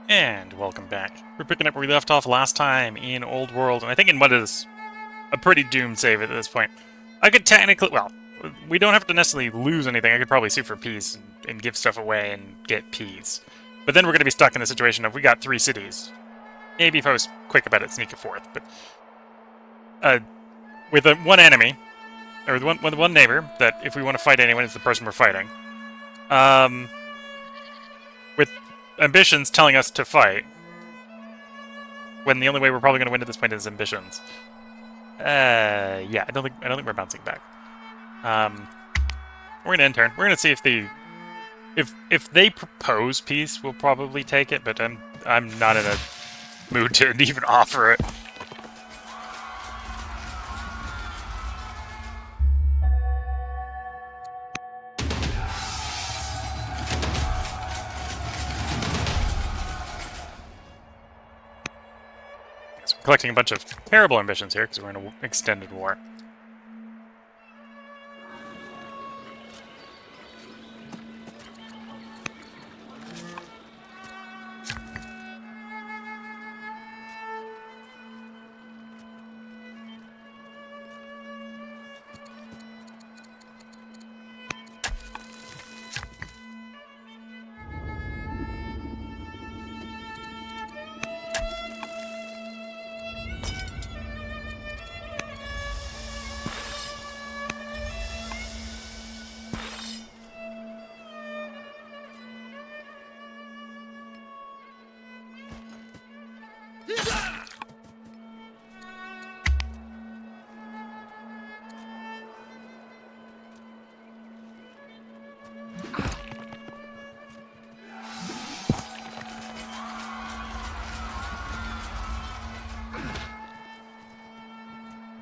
And welcome back. We're picking up where we left off last time in Old World, and I think in what is a pretty doomed save at this point. I could technically, well, we don't have to necessarily lose anything. I could probably sue for peace and give stuff away and get peace. But then we're going to be stuck in the situation of we got 3 cities. Maybe if I was quick about it, sneak a fourth. But with one enemy, or with one neighbor, that if we want to fight anyone, it's the person we're fighting. With ambitions telling us to fight, when the only way we're probably going to win at this point is ambitions. Yeah, I don't think we're bouncing back. We're gonna end turn. We're gonna see if they propose peace, we'll probably take it. But I'm not in a mood to even offer it. So we're collecting a bunch of terrible ambitions here because we're in an extended war.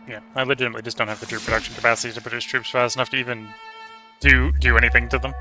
Yeah, I legitimately just don't have the troop production capacity to produce troops fast enough to even do anything to them.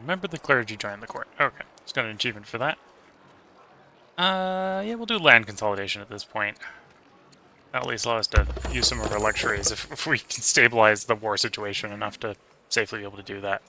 Remember the clergy joined the court. Okay, just got an achievement for that. Yeah, we'll do land consolidation at this point. That'll at least allow us to use some of our luxuries if we can stabilize the war situation enough to safely be able to do that.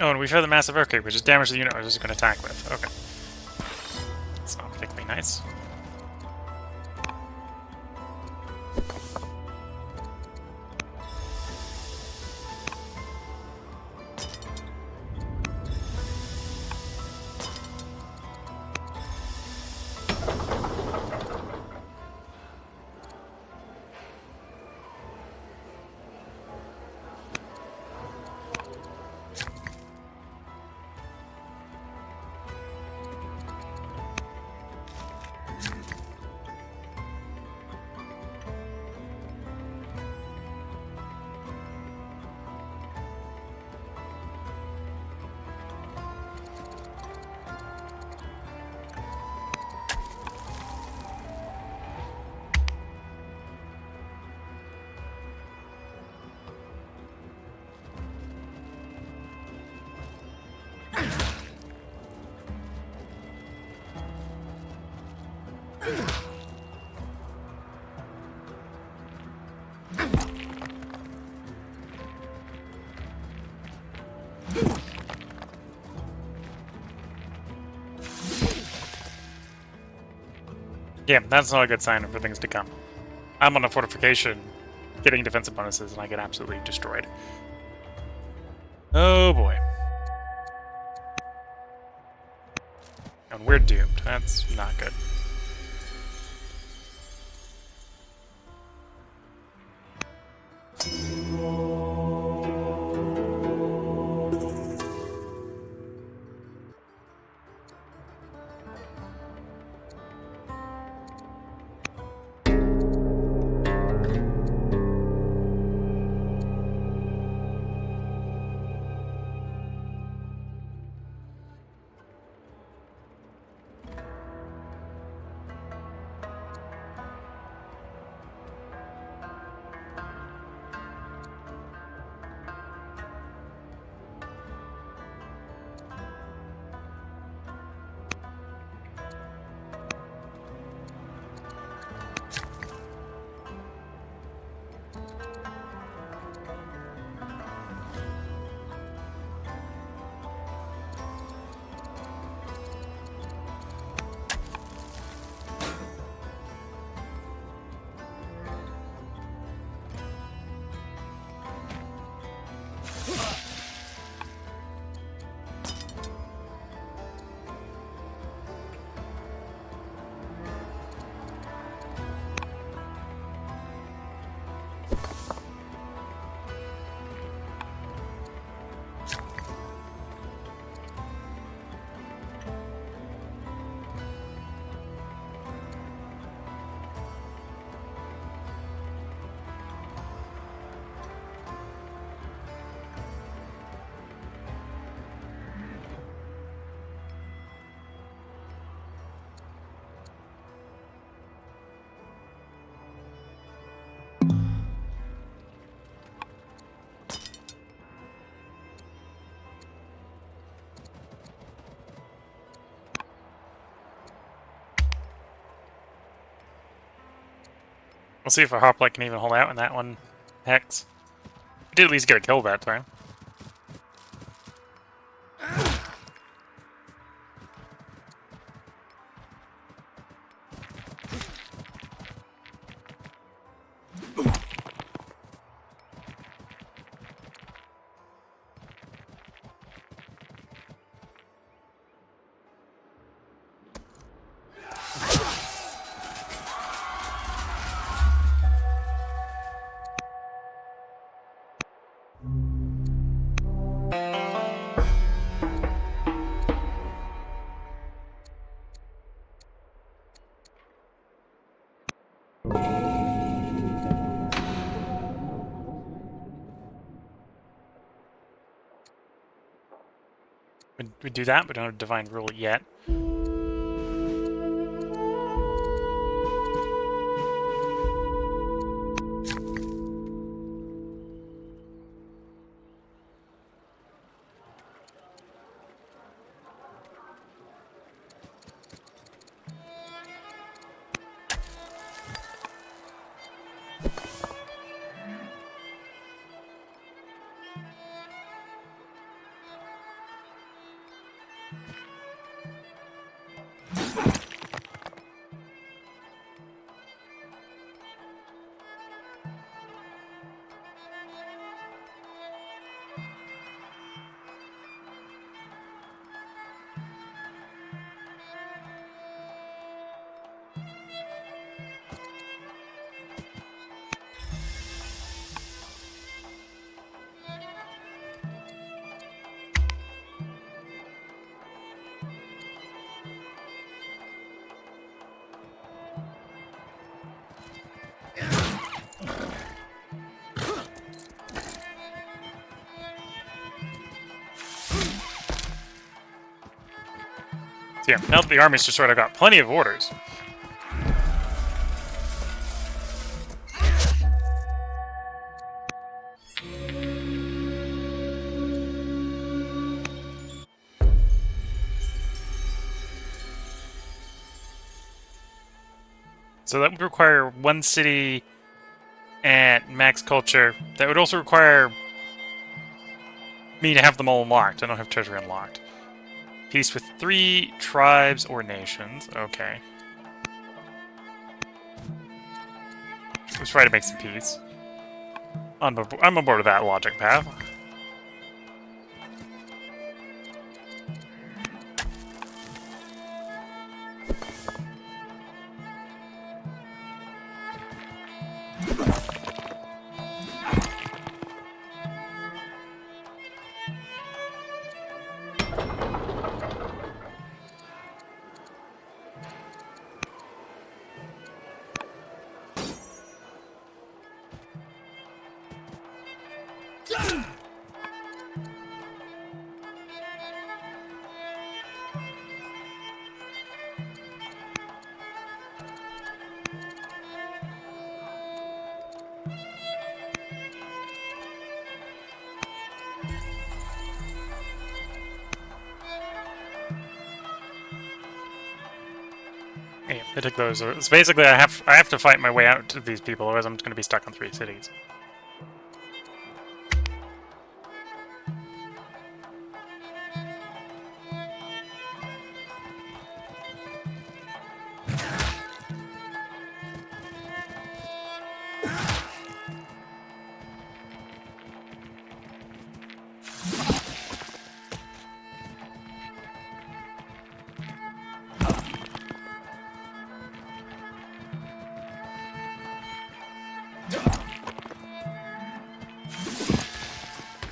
Oh, and we fire the massive earthquake, which is damage to the unit I was just going to attack with. Okay. That's not particularly nice. Yeah, that's not a good sign for things to come. I'm on a fortification, getting defensive bonuses, and I get absolutely destroyed. Oh boy. And we're doomed. That's not good. We'll see if our hoplite can even hold out in that one hex. We did at least get a kill that time. We do that, but don't have Divine Rule yet. Yeah, now that the army's just sort of got plenty of orders. So that would require one city at max culture. That would also require me to have them all unlocked. I don't have treasure unlocked. Peace with 3 tribes or nations. Okay. Let's try to make some peace. I'm on board with that logic path. Yeah, I took those. So basically, I have to fight my way out to these people, otherwise I'm going to be stuck on 3 cities.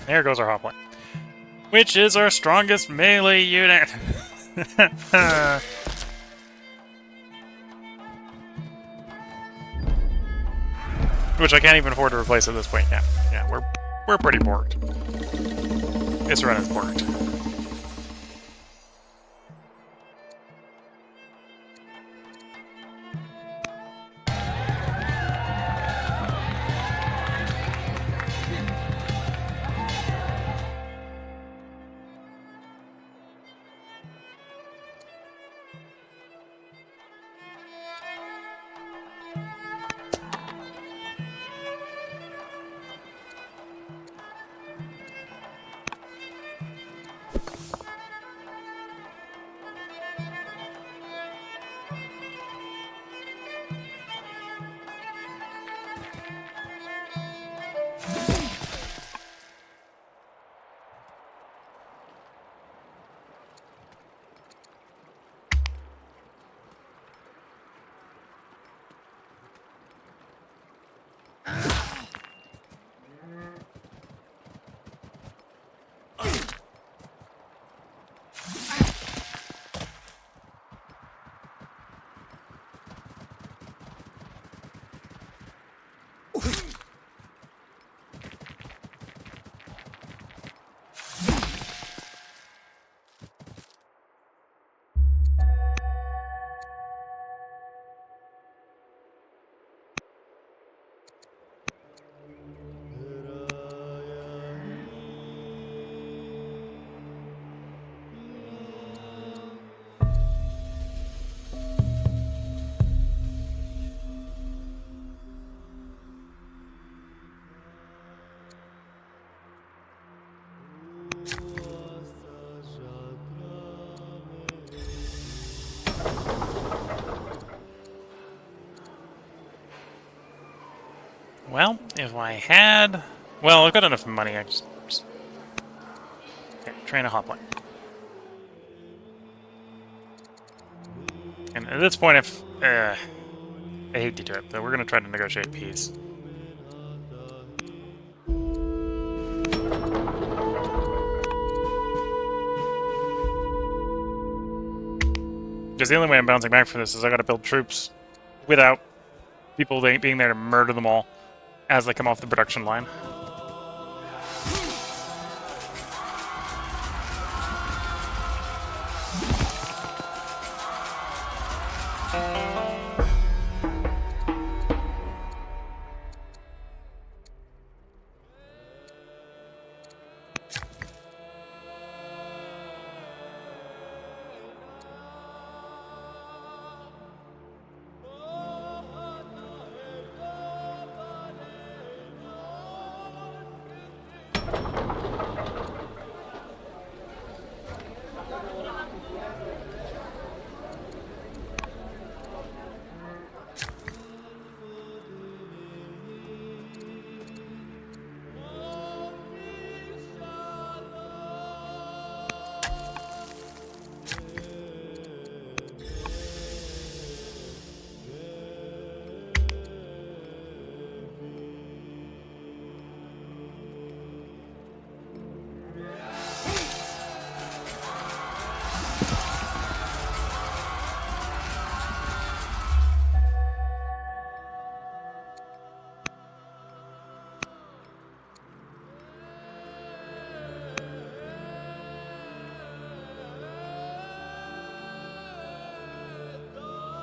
There goes our hoplite. Which is our strongest melee unit? Which I can't even afford to replace at this point. Yeah, we're pretty borked. This run is borked. Well, if I had... Well, I've got enough money, I just... Okay, train a hoplite. And at this point, if... I hate to do it, but we're going to try to negotiate peace. Because the only way I'm bouncing back from this is I gotta build troops without people being there to murder them all as they come off the production line.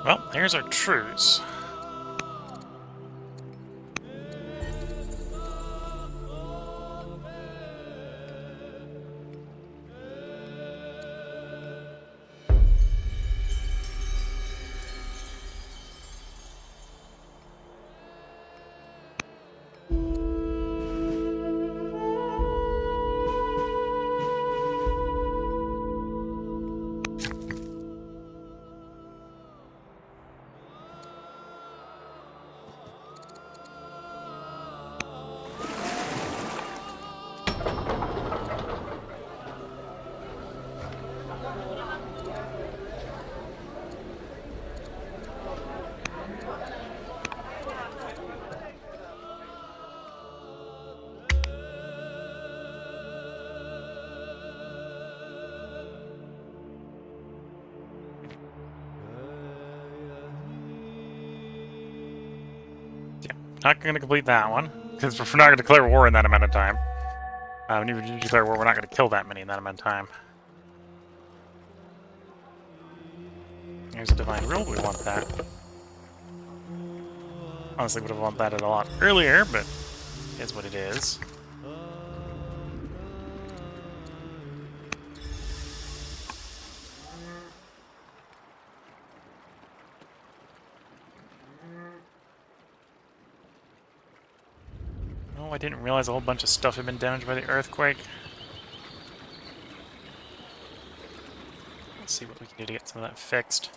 Well, here's our truce. Not going to complete that one, because we're not going to declare war in that amount of time. When you declare war, we're not going to kill that many in that amount of time. Here's a divine rule. We want that. Honestly, would have wanted that a lot earlier, but it is what it is. Oh, I didn't realize a whole bunch of stuff had been damaged by the earthquake. Let's see what we can do to get some of that fixed.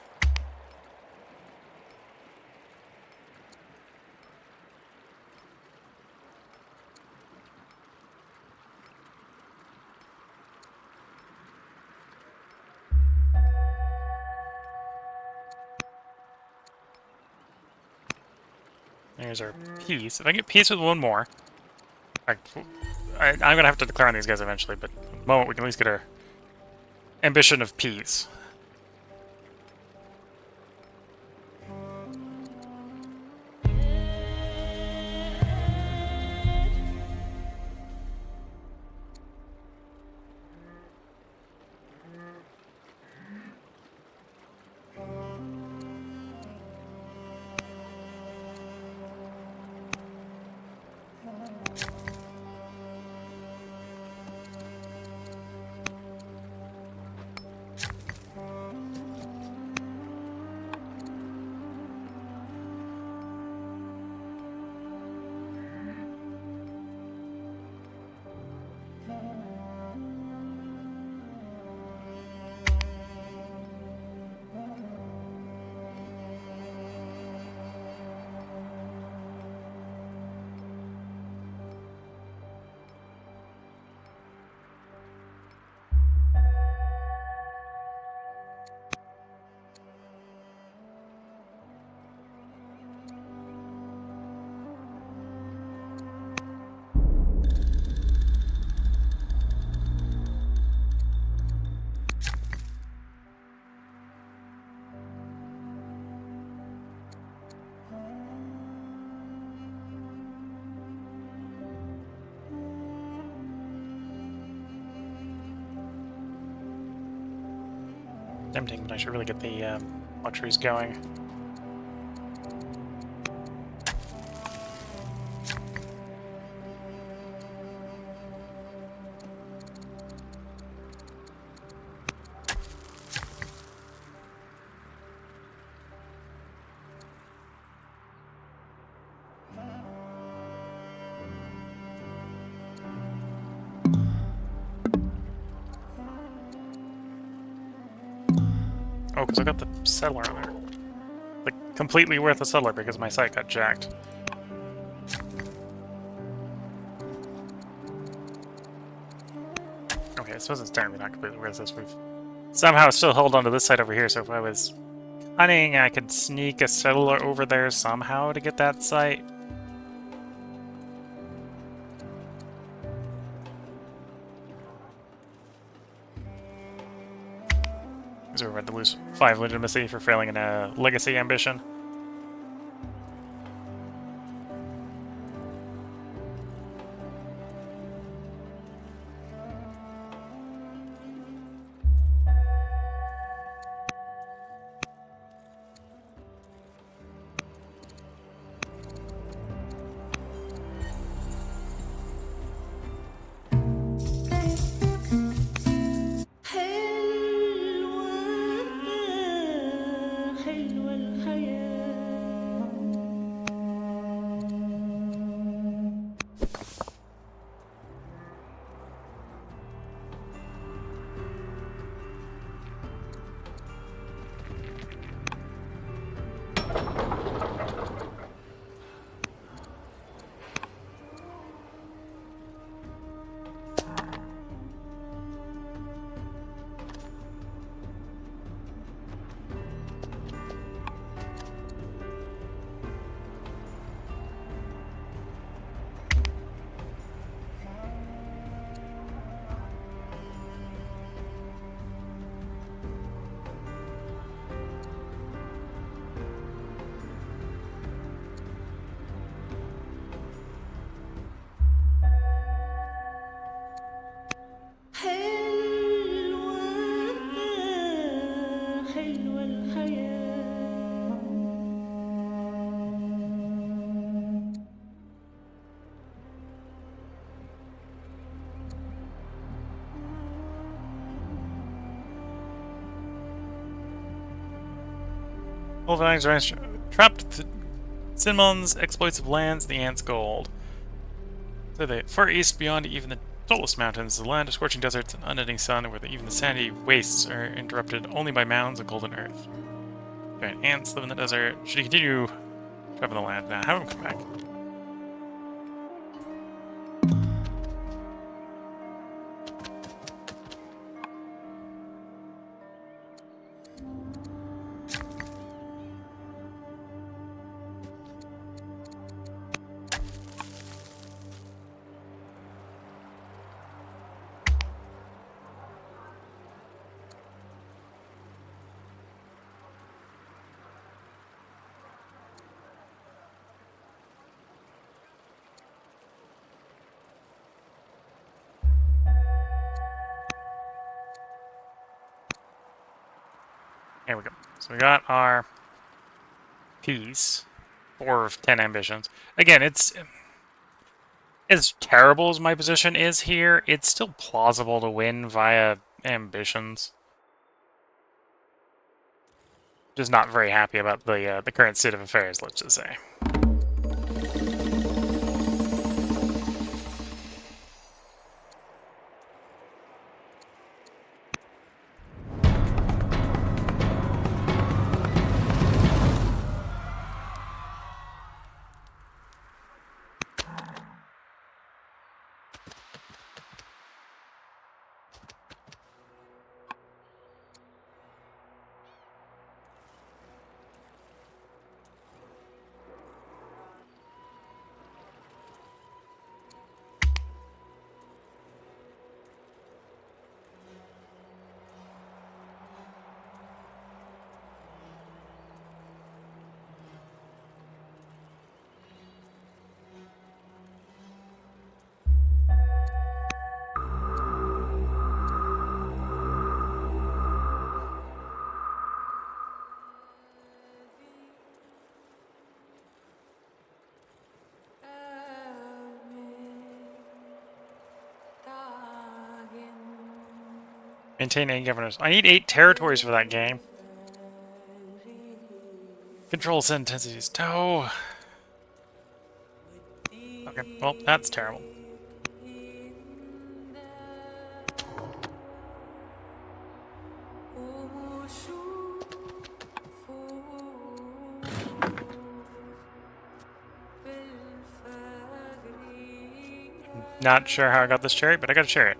There's our peace. If I get peace with one more, I'm gonna have to declare on these guys eventually, but at the moment we can at least get our ambition of peace. Tempting, but I should really get the luxuries going. Oh, because I got the settler on there. Like, completely worth a settler because my site got jacked. Okay, I suppose it's technically not completely worth this. We've somehow still held onto this site over here, so if I was cunning, I could sneak a settler over there somehow to get that site. So we're about to lose 5 legitimacy for failing in a legacy ambition. Wolfenstein trapped Simon's exploits of lands, the ants' gold. To the far east, beyond even the tallest mountains, the land of scorching deserts and unending sun, where even the sandy wastes are interrupted only by mounds of golden earth. Giant ants live in the desert. Should he continue trapping the land? Nah, have him come back. Here we go. So we got our piece. 4 of 10 ambitions. Again, it's as terrible as my position is here, it's still plausible to win via ambitions. Just not very happy about the current state of affairs, let's just say. Maintain 8 governors. I need 8 territories for that game. Control set intensities. No. Okay, well, that's terrible. Not sure how I got this chariot, but I got a chariot.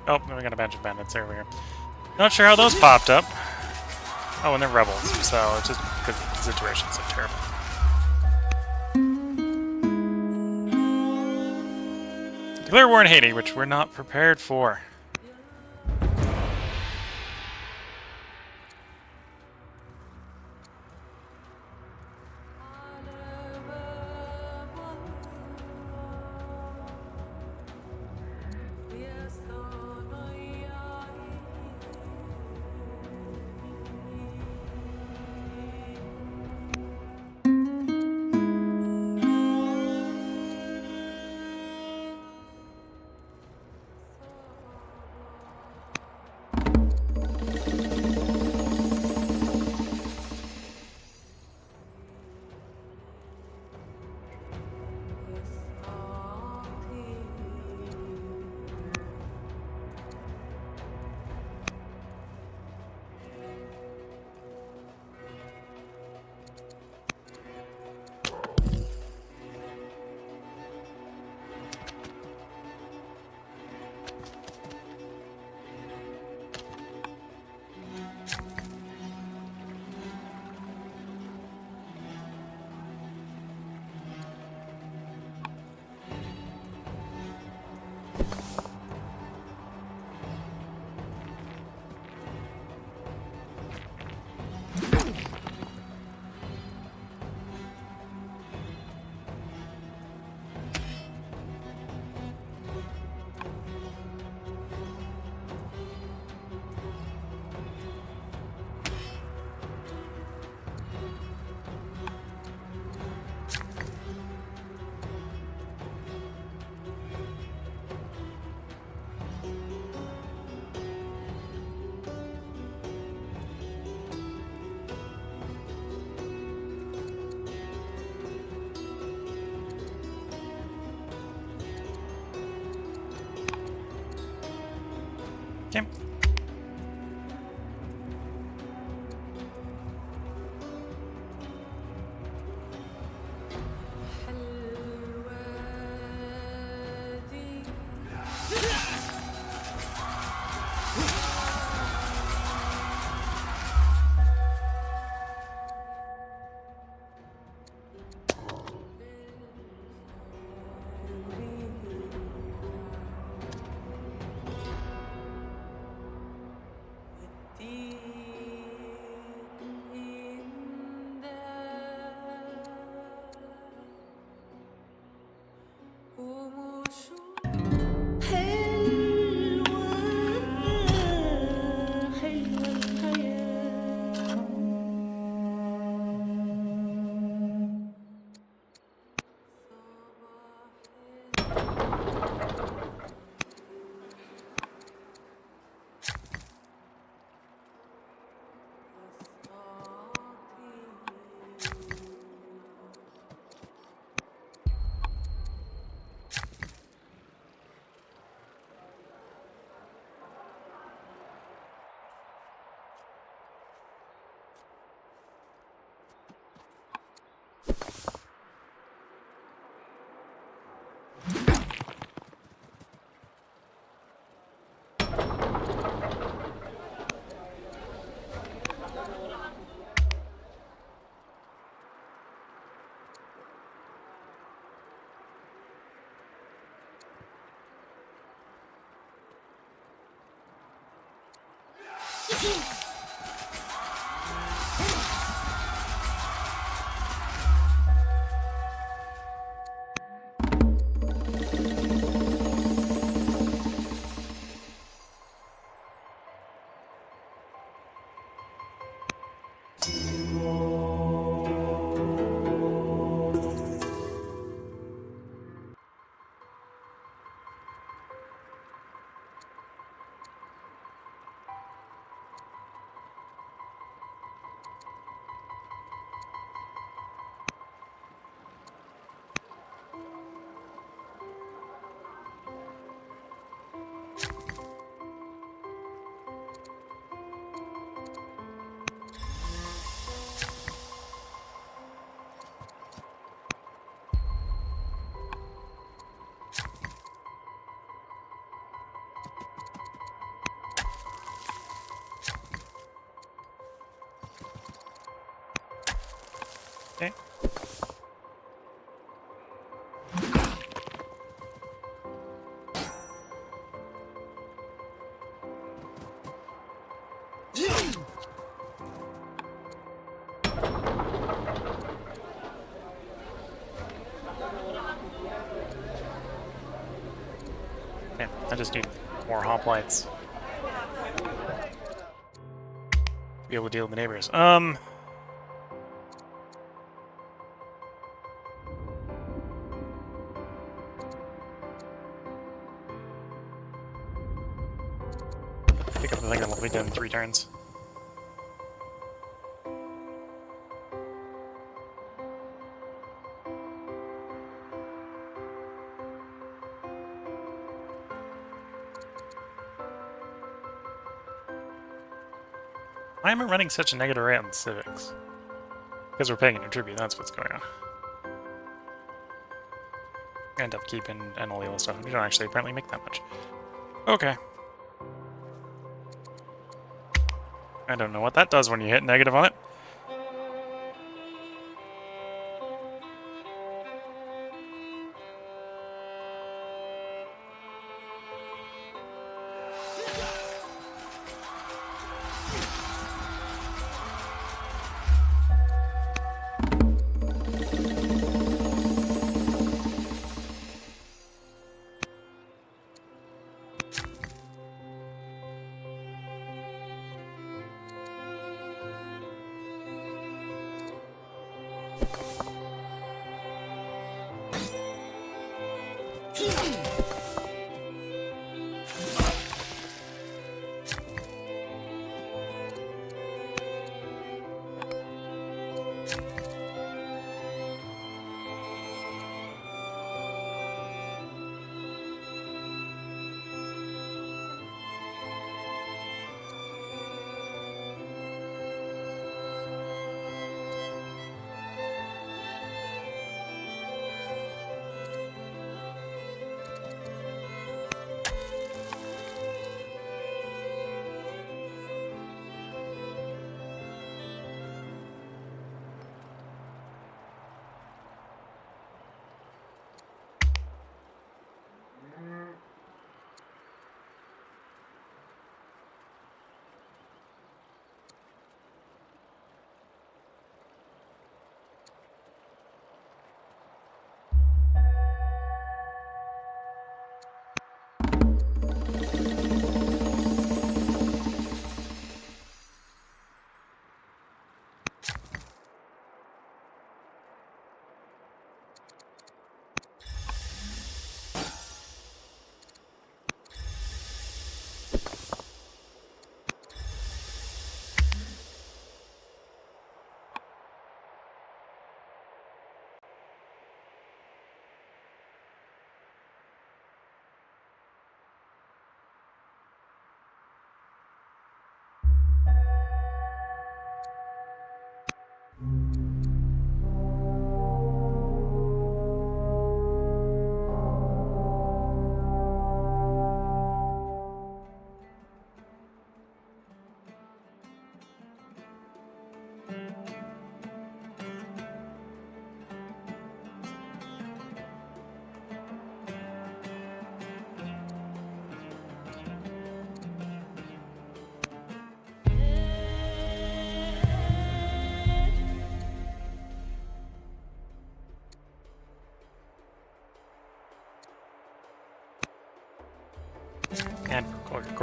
Oh, we got a bunch of bandits. There we go. Not sure how those popped up. Oh, and they're rebels, so it's just because the situation's so terrible. Declare war in Haiti, which we're not prepared for. Okay. Yeah, I just need more hoplites. Be able to deal with the neighbors. Pick up the thing that will be done in 3 turns. Why am I running such a negative rate on the civics? Because we're paying a tribute, that's what's going on. End up keeping and all the other stuff. We don't actually apparently make that much. Okay. I don't know what that does when you hit negative on it.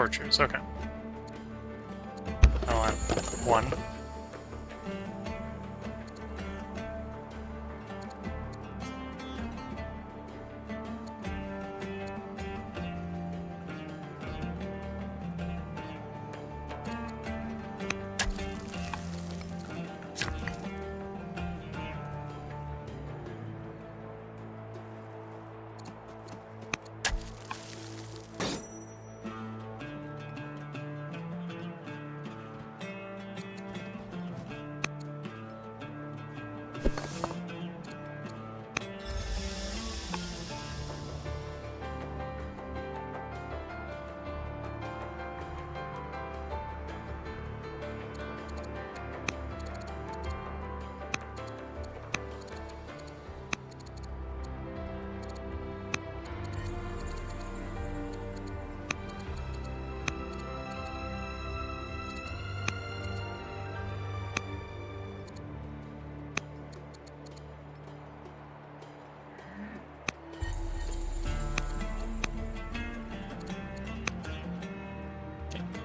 torches. Okay. I'll add one.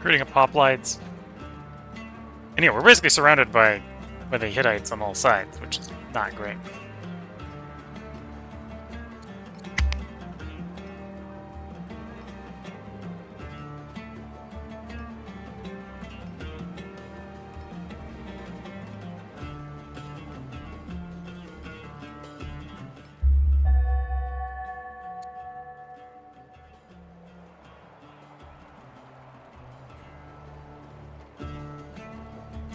Creating a pop lights. And yeah, we're basically surrounded by the Hittites on all sides, which is not great.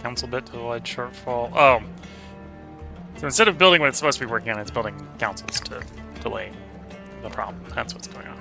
Council bit to avoid shortfall. Oh. So instead of building what it's supposed to be working on, it's building councils to delay the problem. That's what's going on.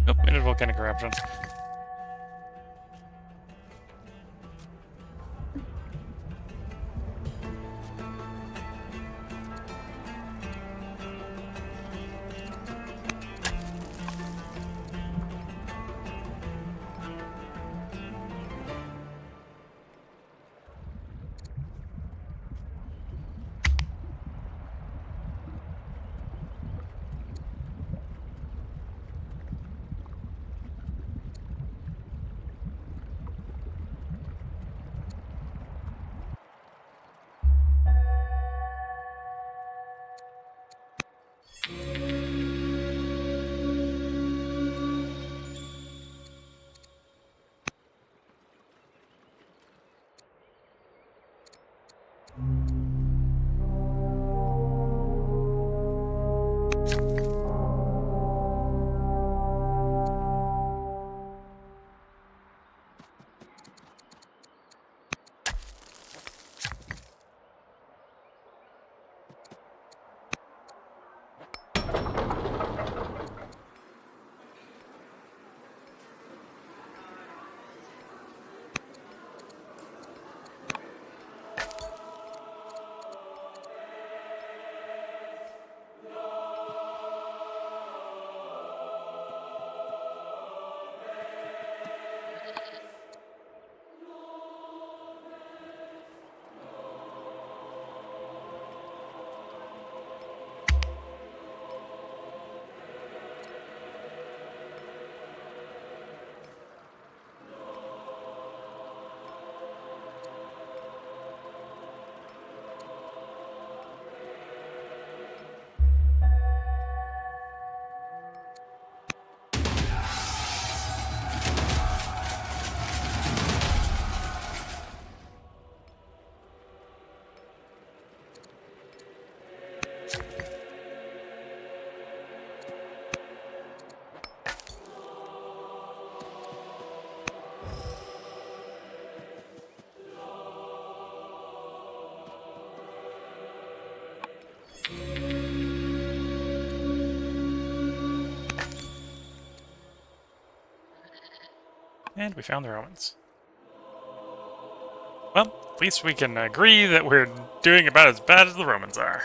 Nope, made a volcanic eruption. And we found the Romans. Well, at least we can agree that we're doing about as bad as the Romans are.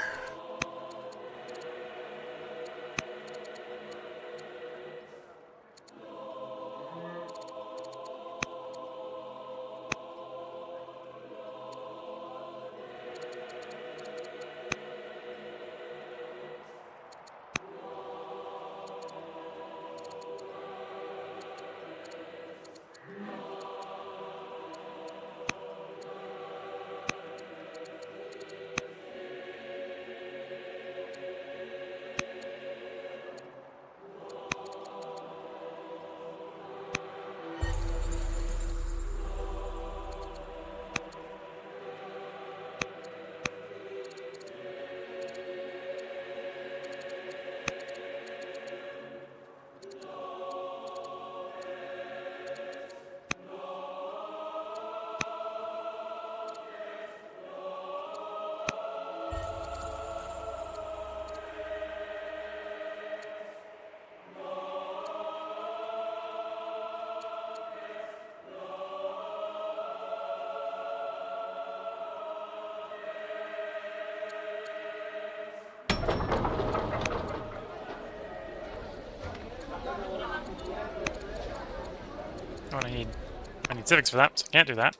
Oh, I need civics for that, so I can't do that.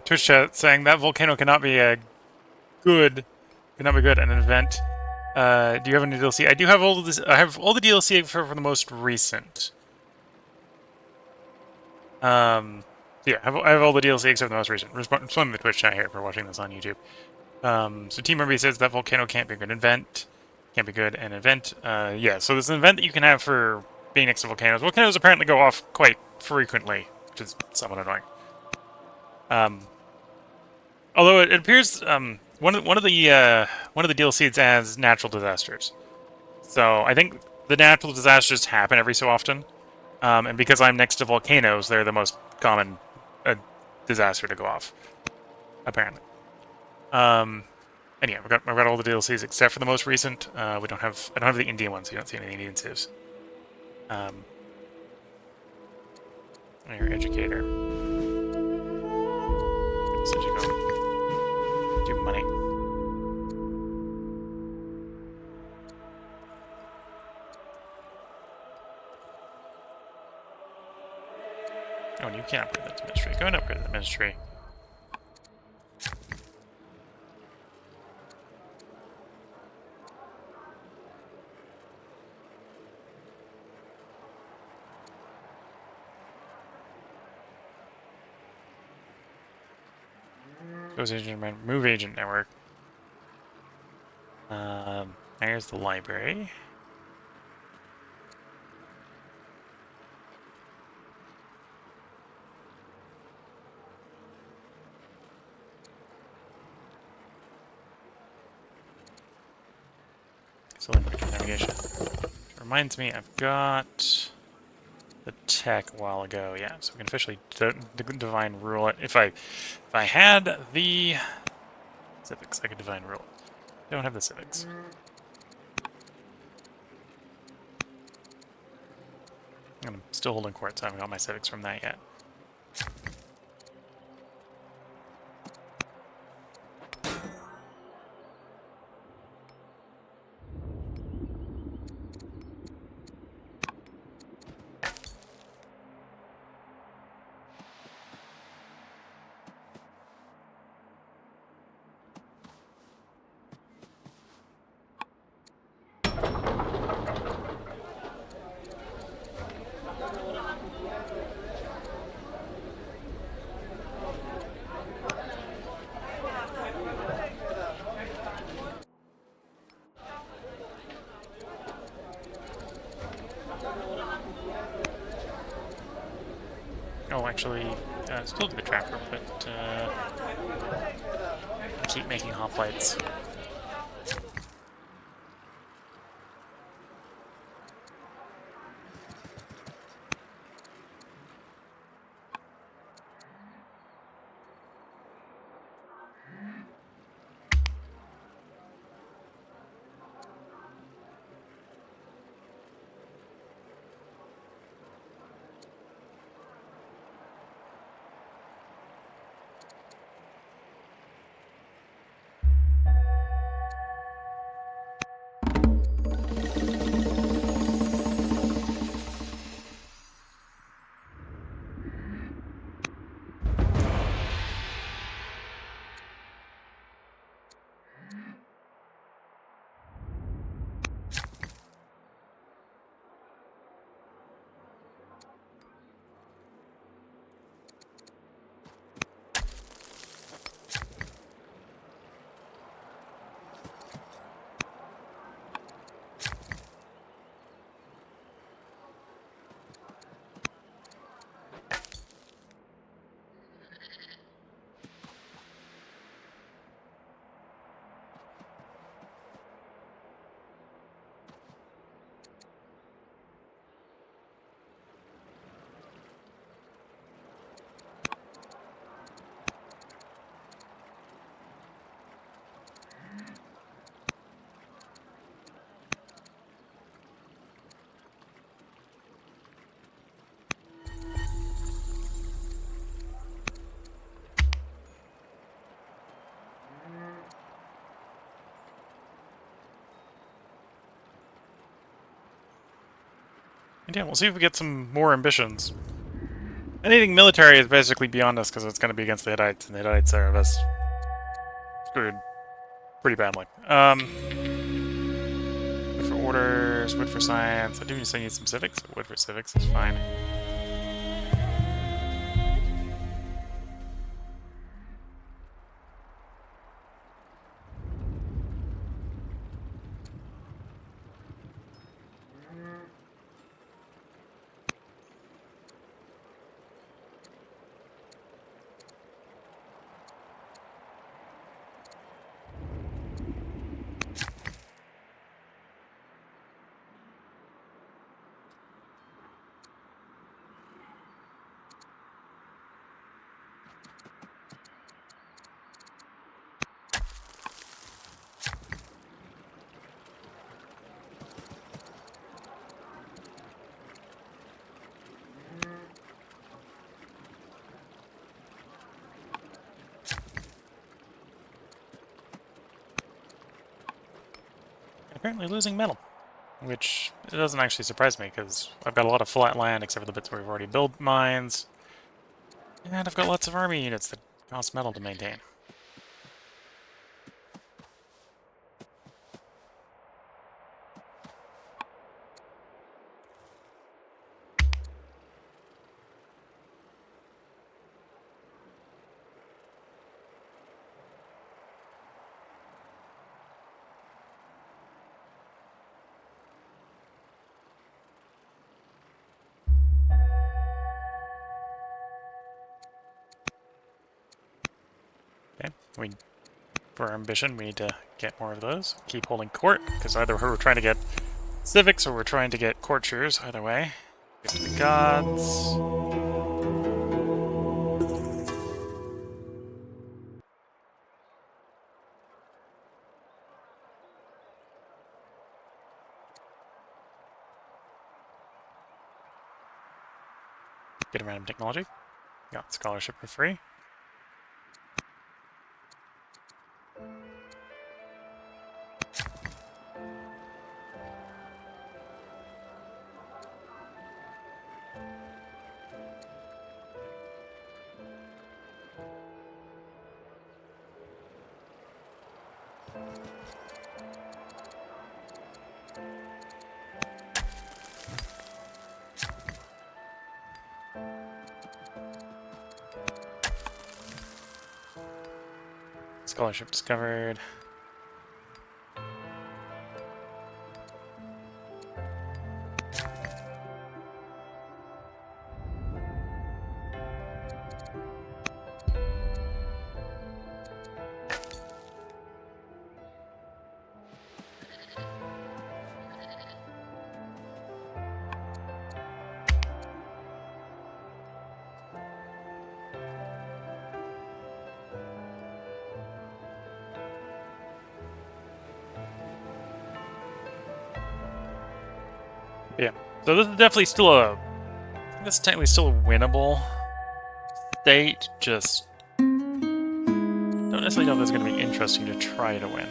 Twitch chat saying that volcano cannot be good. Cannot be good. An event. Do you have any DLC? I do have all of this. I have all the DLC for the most recent. Yeah, I have all the DLC except for the most recent. Responding to the Twitch chat here for watching this on YouTube. So Team Ruby says that volcano can't be a good event. Can't be good an event. Yeah, so there's an event that you can have for being next to volcanoes. Volcanoes apparently go off quite frequently, which is somewhat annoying. Although it appears one of the DLCs as natural disasters. So I think the natural disasters happen every so often, and because I'm next to volcanoes, they're the most common disaster to go off, apparently. And yeah, I've got all the DLCs except for the most recent. I don't have the Indian ones. So you don't see any Indian civs. Your educator. So you go do money. Oh, and you can't upgrade that to ministry. Go and upgrade that ministry. Move agent network. There's the library. So navigation. Reminds me, I've got the tech a while ago. Yeah, so we can officially divine rule it. If I had the civics, I could divine rule it. Don't have the civics. I'm still holding court, so I haven't got my civics from that yet. Oh, actually, still do the trapper, but keep making hoplites. And yeah, we'll see if we get some more ambitions. Anything military is basically beyond us because it's going to be against the Hittites, and the Hittites are of us screwed pretty badly. Wood for orders, wood for science. I do still need some civics. Wood for civics is fine. Apparently losing metal, which it doesn't actually surprise me because I've got a lot of flat land except for the bits where we've already built mines, and I've got lots of army units that cost metal to maintain. Okay, for our ambition, we need to get more of those. Keep holding court, because either we're trying to get civics or we're trying to get courtiers, either way. Give to the gods. Get a random technology. Got scholarship for free. Scholarship discovered. Yeah, so this is definitely still a... This is technically still a winnable state, just... don't necessarily know if it's going to be interesting to try to win.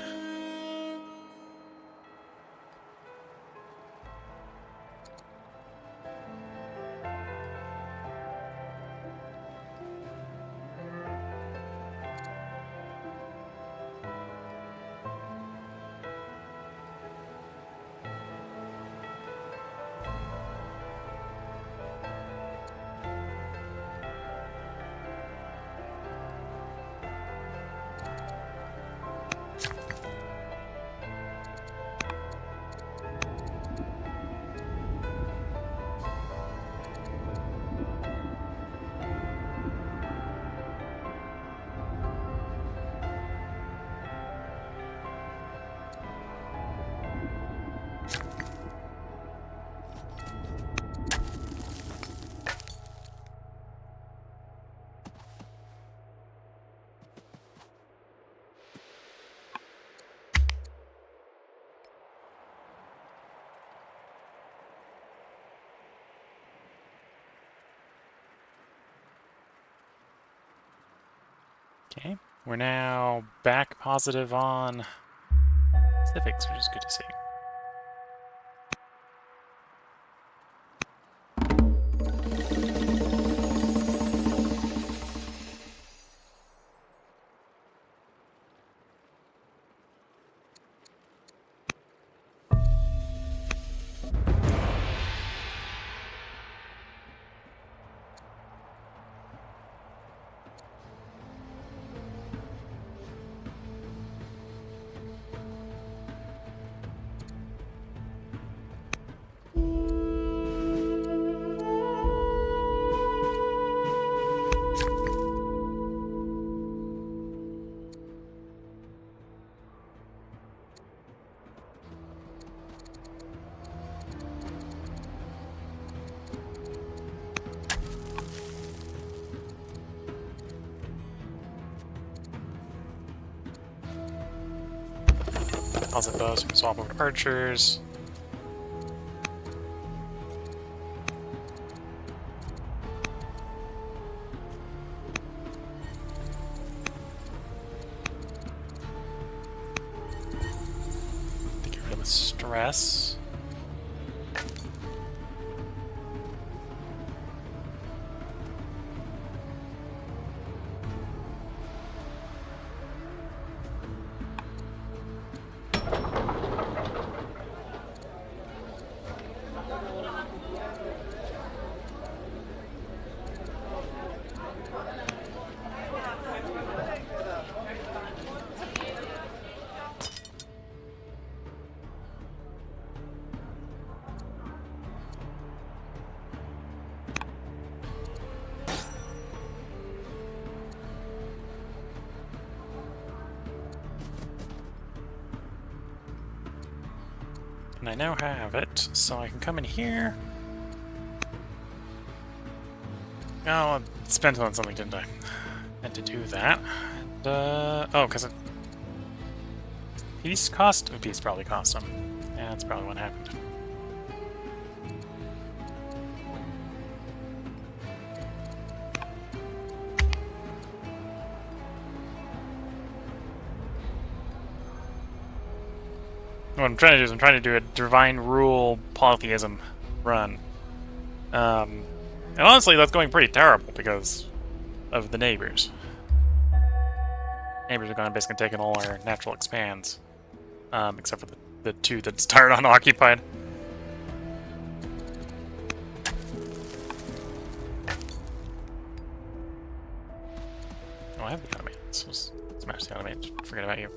Okay, we're now back positive on civics, which is good to see. composite bow, so we can swap over to archers. Get rid of the stress. And I now have it, so I can come in here. Oh, I spent it on something, didn't I? And to do that. And, oh, because it... Peace cost? Oh, peace probably cost them. Yeah, that's probably what happened. What I'm trying to do is I'm trying to do a divine rule polytheism run. And honestly, that's going pretty terrible because of the neighbors. Neighbors are going to basically taking all our natural expands. Except for the two that's tired unoccupied. Oh, I have the automate. Let's just smash the automate. Forget about you.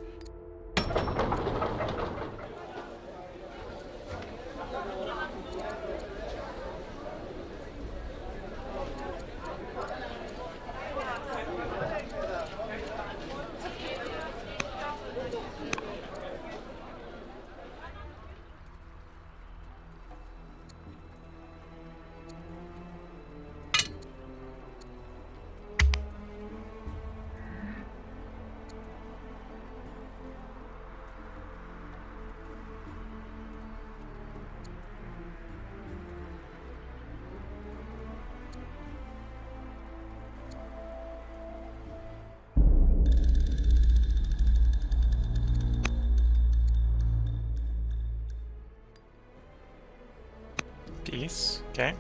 Peace. Okay.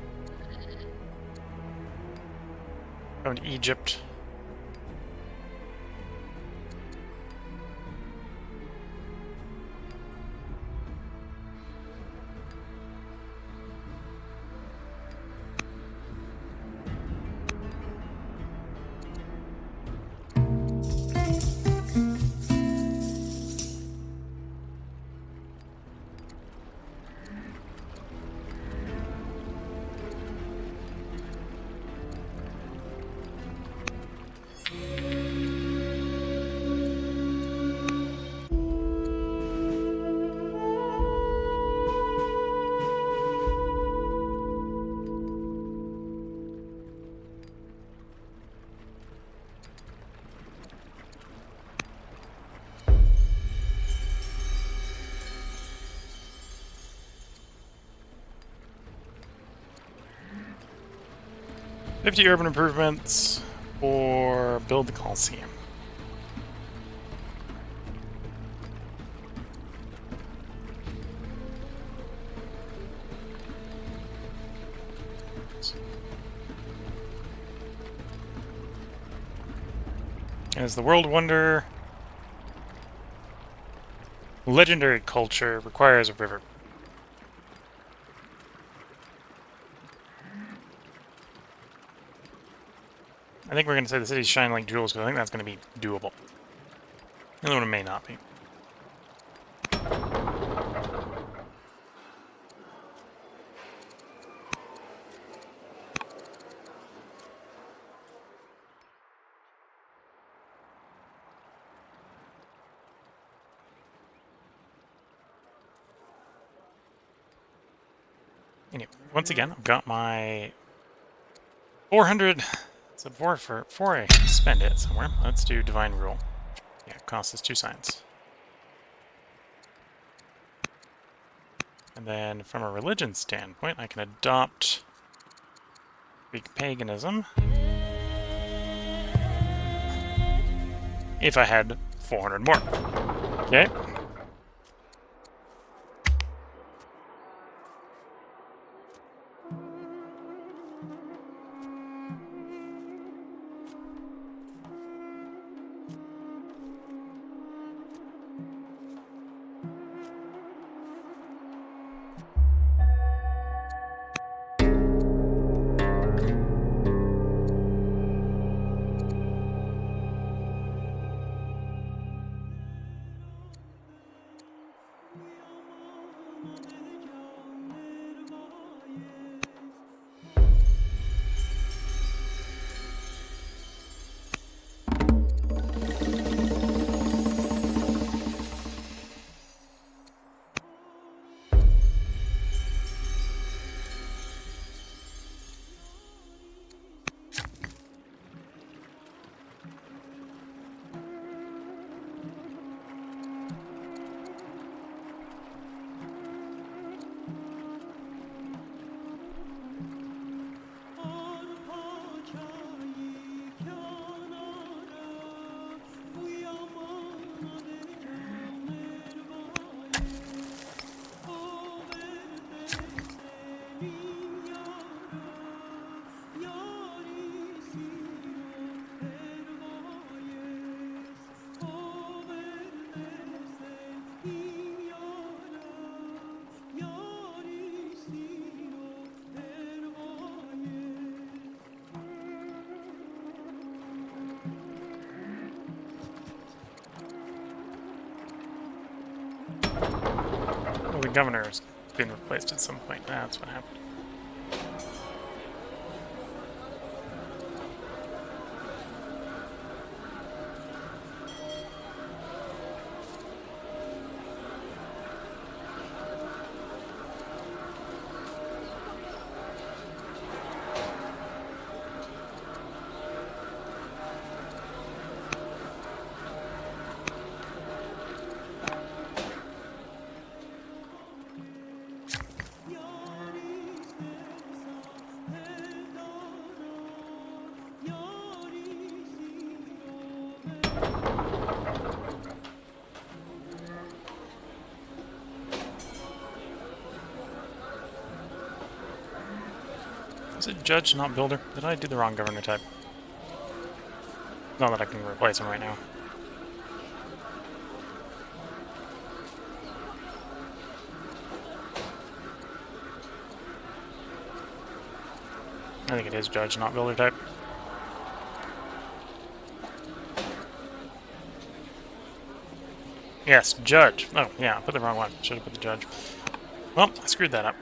Going to Egypt. "50 urban improvements or build the Coliseum." As the world wonder, legendary culture requires a river. I think we're going to say the cities shine like jewels, because I think that's going to be doable. The other one may not be. Anyway, once again, I've got my 400... So before I spend it somewhere, let's do Divine Rule. Yeah, it costs us 2 signs. And then from a religion standpoint, I can adopt Greek paganism. If I had 400 more. Okay. Well, the governor's been replaced at some point. That's what happened. Is it judge, not builder? Did I do the wrong governor type? Not that I can replace him right now. I think it is judge, not builder type. Yes, judge. Oh, yeah, I put the wrong one. Should have put the judge. Well, I screwed that up.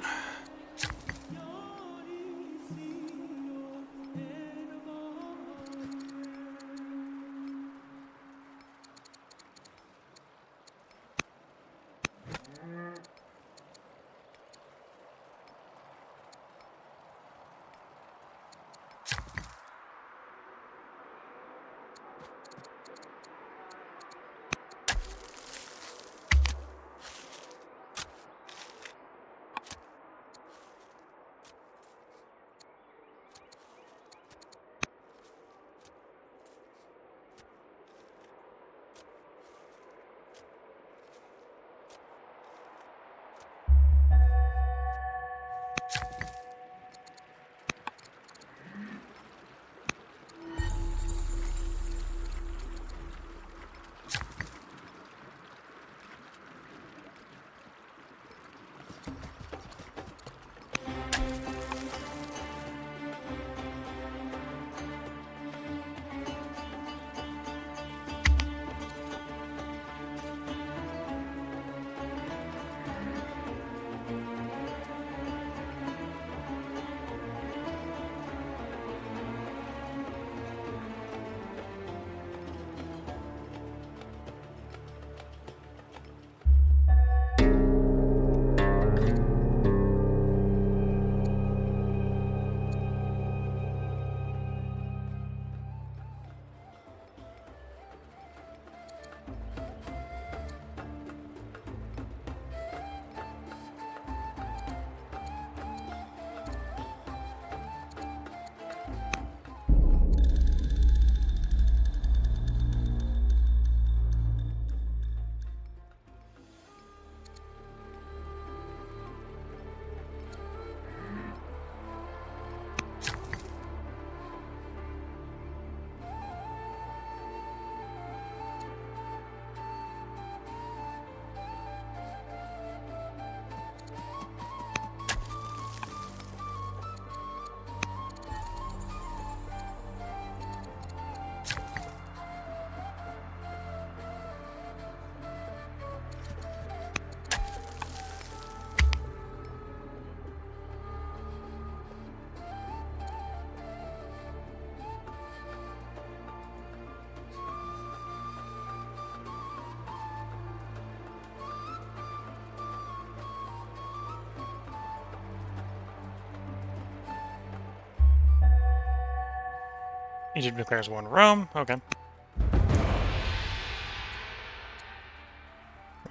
Egypt declares war on Rome. Okay.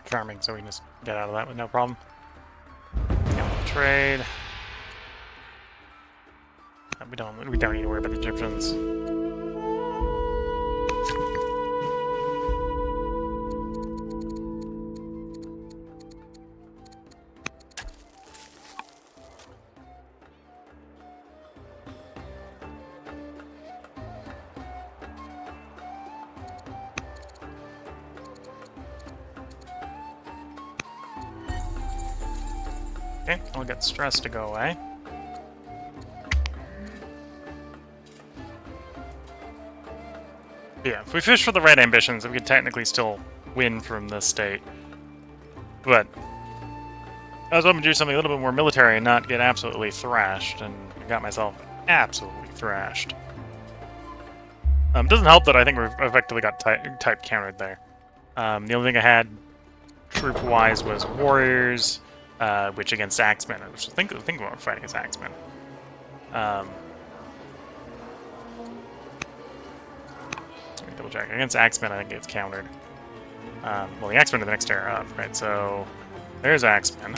Charming, so we can just get out of that with no problem. Trade. We don't need to worry about the Egyptians. Okay, I'll get stress to go away. Yeah, if we fish for the right ambitions, we could technically still win from this state. But I was hoping to do something a little bit more military and not get absolutely thrashed, and I got myself absolutely thrashed. Doesn't help that I think we've effectively got type countered there. The only thing I had troop-wise was warriors, which against axemen, which I think we weren't fighting as axemen. Let me double check. Against axemen, I think it's countered. Well, the axemen are the next era up, right? So there's axemen.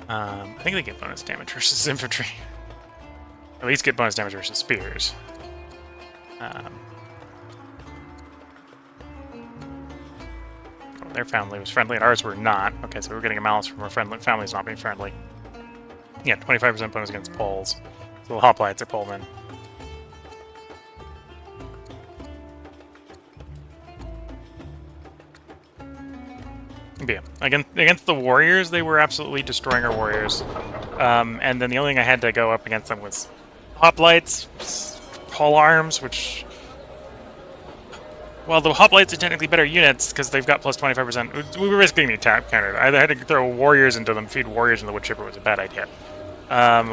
I think they get bonus damage versus infantry. At least get bonus damage versus spears. Their family was friendly, and ours were not. Okay, so we're getting a malice from our families not being friendly. Yeah, 25% bonus against Poles. So the hoplites are Polemen. But yeah, against the warriors, they were absolutely destroying our warriors. And then the only thing I had to go up against them was hoplites, pole arms, which... Well, the hoplites are technically better units because they've got plus 25%. We were risking the attack counter. I had to throw warriors into them, feed warriors into the wood chipper was a bad idea.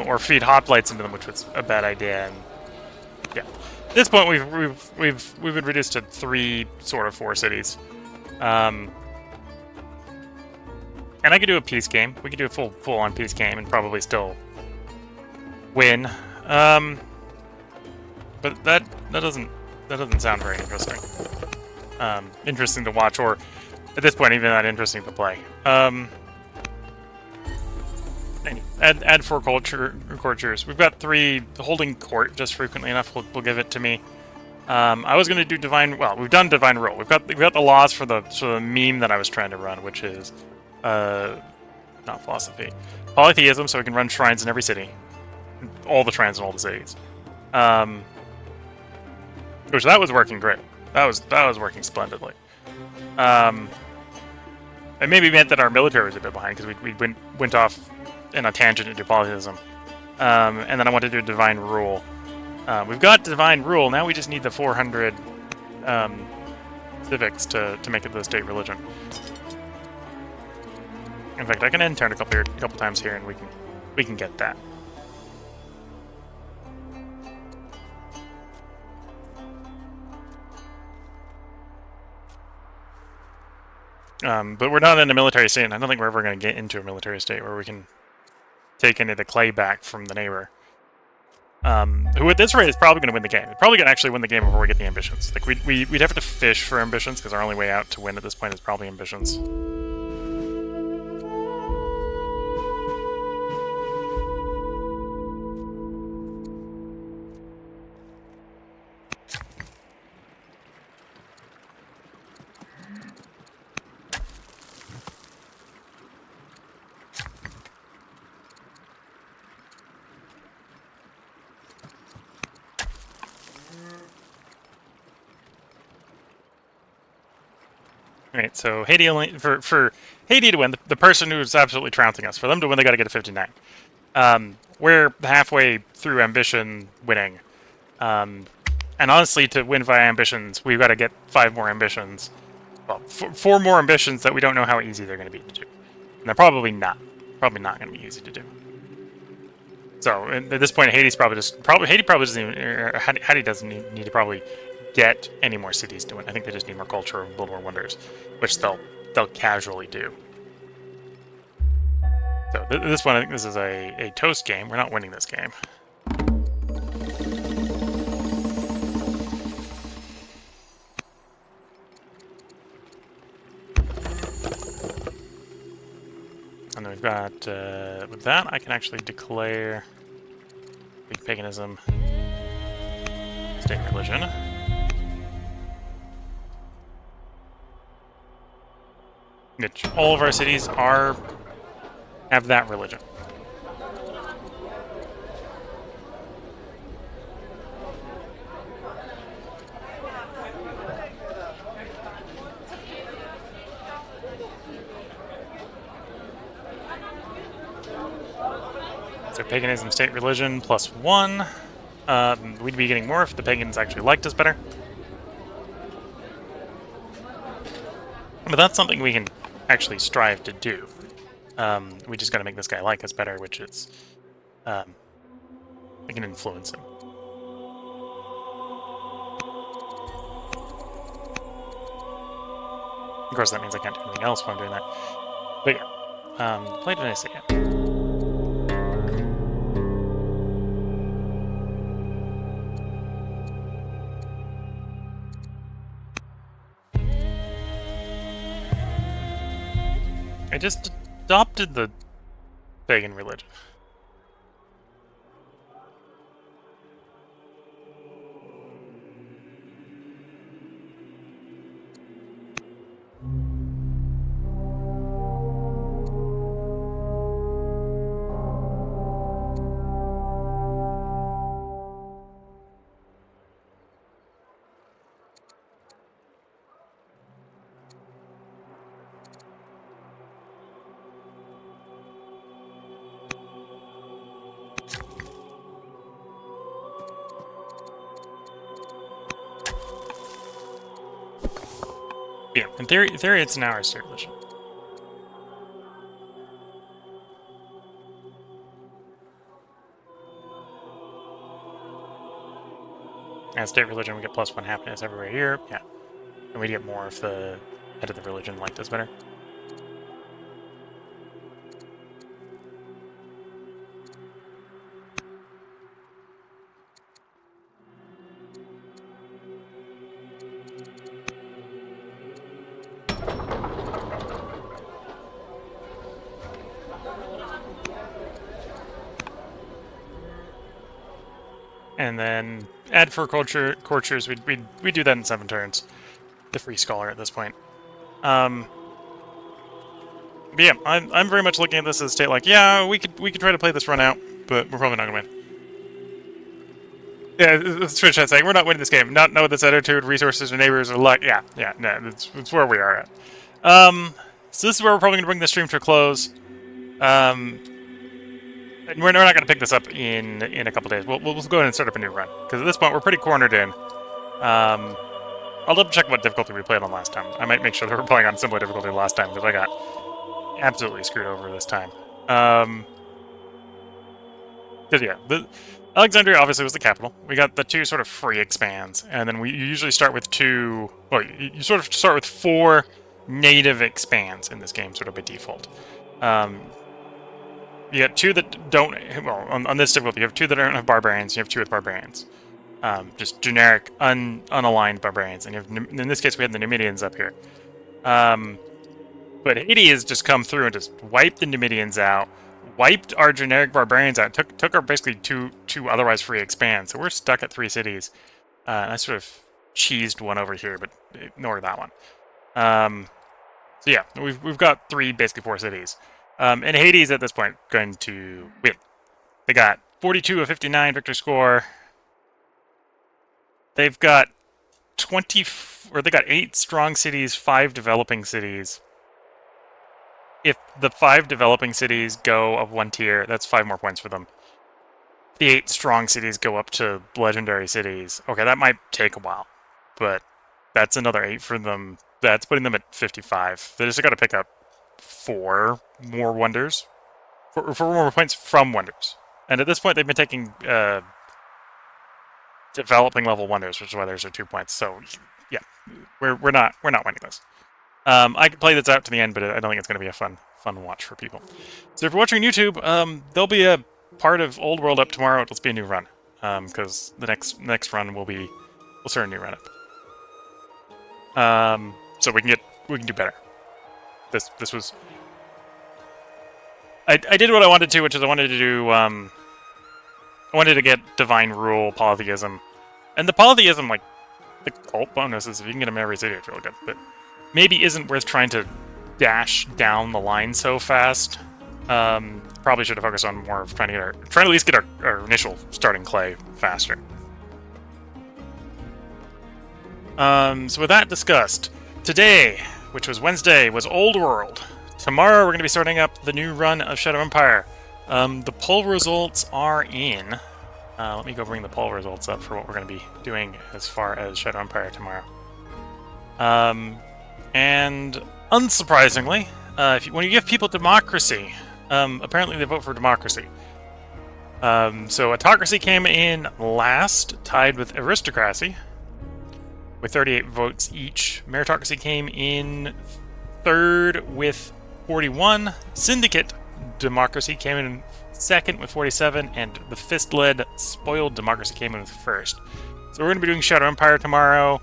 Or feed hoplites into them, which was a bad idea. And yeah, at this point we've been reduced to 3 sort of 4 cities. And I could do a peace game. We could do a full on peace game and probably still win. But that doesn't sound very interesting. Interesting to watch, or at this point, even not interesting to play. Add 4 courtiers. We've got 3 holding court just frequently enough. Will give it to me. I was going to do divine. Well, we've done divine rule. We've got the laws for the meme that I was trying to run, which is not philosophy, polytheism. So we can run shrines in every city, all the shrines in all the cities. Which that was working great. That was working splendidly. It maybe meant that our military was a bit behind because we went off in a tangent into polytheism. And then I wanted to do divine rule. We've got divine rule. Now we just need the 400 civics to make it the state religion. In fact, I can end turn a couple times here, and we can get that. But we're not in a military state, and I don't think we're ever going to get into a military state where we can take any of the clay back from the neighbor. Who at this rate is probably going to win the game. It's probably going to actually win the game before we get the ambitions. Like, we'd have to fish for ambitions, because our only way out to win at this point is probably ambitions. Right, so Haiti only for Haiti to win, the person who's absolutely trouncing us, for them to win, they got to get a 59. We're halfway through ambition winning, and honestly, to win via ambitions, we've got to get 5 more ambitions. Well, 4 more ambitions that we don't know how easy they're going to be to do, and they're probably not going to be easy to do. So at this point, Haiti probably doesn't even. Haiti doesn't need to probably get any more cities to win. I think they just need more culture and build more wonders, which they'll casually do. So This one, I think this is a toast game. We're not winning this game. And then we've got, with that, I can actually declare big paganism, state religion. Which all of our cities have that religion. So paganism, state religion, +1. We'd be getting more if the pagans actually liked us better. But that's something we can actually strive to do. We just got to make this guy like us better, which is we can influence him. Of course, that means I can't do anything else while I'm doing that. But yeah, play Venice again. I just adopted the pagan religion. Yeah, in theory it's an hour state religion. As state religion, we get +1 happiness everywhere here. Yeah, and we get more if the head of the religion liked us better. And then add for cultures, we do that in 7 turns. The free scholar at this point. But yeah, I'm very much looking at this as a state like, yeah, we could try to play this run out, but we're probably not gonna win. Yeah, that's what I'm saying. We're not winning this game. Not with this attitude, resources, or neighbors, or luck. Yeah, no, that's where we are at. So this is where we're probably gonna bring this stream to a close. And we're not going to pick this up in a couple days. We'll go ahead and start up a new run. Because at this point, we're pretty cornered in. I'll double check what difficulty we played on last time. I might make sure that we're playing on similar difficulty last time, because I got absolutely screwed over this time. Because yeah, Alexandria obviously was the capital. We got the 2 sort of free expands, and then you usually start with 2... Well, you sort of start with 4 native expands in this game, sort of by default. You got 2 that don't... Well, on this difficulty, you have 2 that don't have barbarians, you have 2 with barbarians. Just generic, unaligned barbarians. And you have, in this case, we had the Numidians up here. But Haiti has just come through and just wiped the Numidians out, wiped our generic barbarians out, took our basically two otherwise free expands. So we're stuck at 3 cities. I sort of cheesed one over here, but ignore that one. So yeah, we've got 3, basically 4 cities. And Hades at this point going to win. They got 42 of 59 victory score. They've got 8 strong cities, 5 developing cities. If the 5 developing cities go up 1 tier, that's 5 more points for them. The 8 strong cities go up to legendary cities. Okay, that might take a while, but that's another 8 for them. That's putting them at 55. They just got to pick up 4 more wonders. 4 more points from wonders. And at this point, they've been taking developing level wonders, which is why there's their 2 points. So, yeah, we're not winning this. I could play this out to the end, but I don't think it's going to be a fun fun watch for people. So if you're watching YouTube, there'll be a part of Old World up tomorrow. It'll be a new run, because the next run we'll start a new run up. So we can do better. This was. I did what I wanted to, which is I wanted to do. I wanted to get Divine Rule, Polytheism, and the Polytheism, like the cult bonuses, if you can get them every city, it's really good. But maybe isn't worth trying to dash down the line so fast. Probably should have focused on more of trying to at least get our initial starting clay faster. So with that discussed, today, which was Wednesday, was Old World. Tomorrow we're going to be starting up the new run of Shadow Empire. The poll results are in. Let me go bring the poll results up for what we're going to be doing as far as Shadow Empire tomorrow. And unsurprisingly, when you give people democracy, apparently they vote for democracy. So autocracy came in last, tied with aristocracy, with 38 votes each. Meritocracy came in third with 41. Syndicate democracy came in second with 47, and the fist-led spoiled democracy came in with first. So we're going to be doing Shadow Empire tomorrow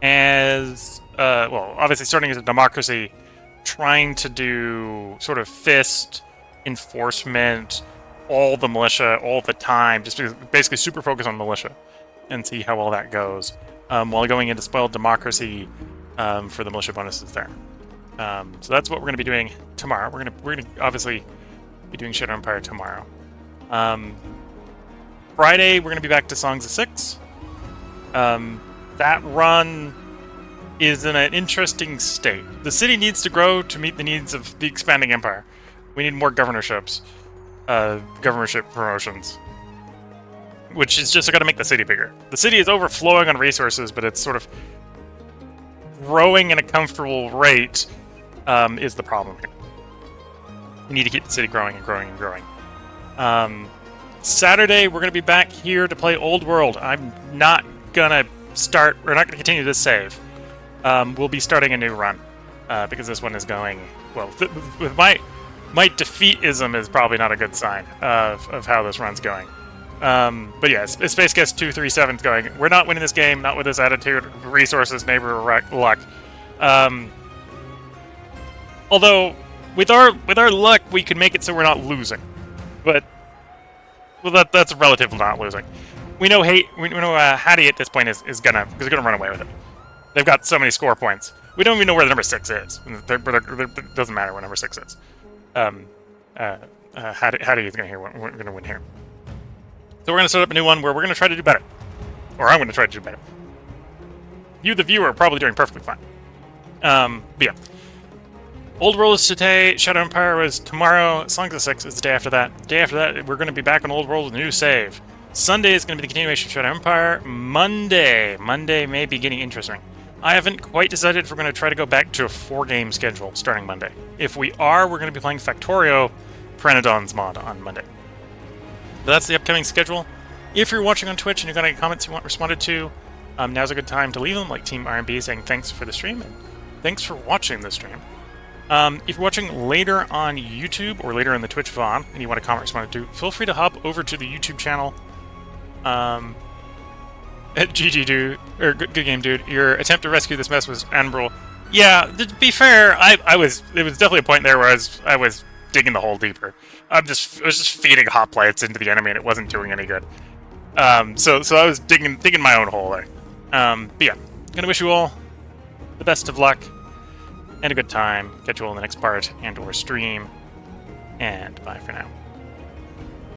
as, well, obviously starting as a democracy, trying to do sort of fist enforcement, all the militia, all the time, just basically super focus on militia, and see how well that goes, while going into spoiled democracy for the militia bonuses there. So that's what we're going to be doing tomorrow. We're going to obviously be doing Shadow Empire tomorrow. Friday, we're going to be back to Songs of Six. That run is in an interesting state. The city needs to grow to meet the needs of the expanding empire. We need more governorships, governorship promotions, which is just got to make the city bigger. The city is overflowing on resources, but it's sort of growing at a comfortable rate is the problem here. We need to keep the city growing and growing and growing. Saturday, we're going to be back here to play Old World. I'm not going to start... We're not going to continue this save. We'll be starting a new run, because this one is going... Well, with my defeatism is probably not a good sign of how this run's going. But yeah, Space Guest 237 is going. We're not winning this game, not with this attitude, resources, neighbor luck. Although with our luck, we can make it so we're not losing. But well, that's relative not losing. We know Hattie at this point is gonna run away with it. They've got so many score points. We don't even know where the number 6 is. It doesn't matter where number 6 is. Hattie is gonna win here. So we're gonna start up a new one where we're gonna try to do better, or I'm gonna try to do better. You, the viewer, are probably doing perfectly fine. But yeah. Old World is today, Shadow Empire is tomorrow, Songs of Six is the day after that. The day after that, we're going to be back on Old World with a new save. Sunday is going to be the continuation of Shadow Empire. Monday may be getting interesting. I haven't quite decided if we're going to try to go back to a 4-game schedule starting Monday. If we are, we're going to be playing Factorio, Prenodon's mod on Monday. But that's the upcoming schedule. If you're watching on Twitch and you've got any comments you want responded to, now's a good time to leave them, like Team RMB saying thanks for the stream, and thanks for watching the stream. If you're watching later on YouTube or later in the Twitch VOD and you want to comment or respond to, feel free to hop over to the YouTube channel. At GG dude, or good game dude, your attempt to rescue this mess was admirable. Yeah, to be fair, it was definitely a point there where I was digging the hole deeper. I was just feeding hoplites into the enemy and it wasn't doing any good. So I was digging my own hole there. But yeah, gonna wish you all the best of luck and a good time. Catch you all in the next part and/or stream. And bye for now.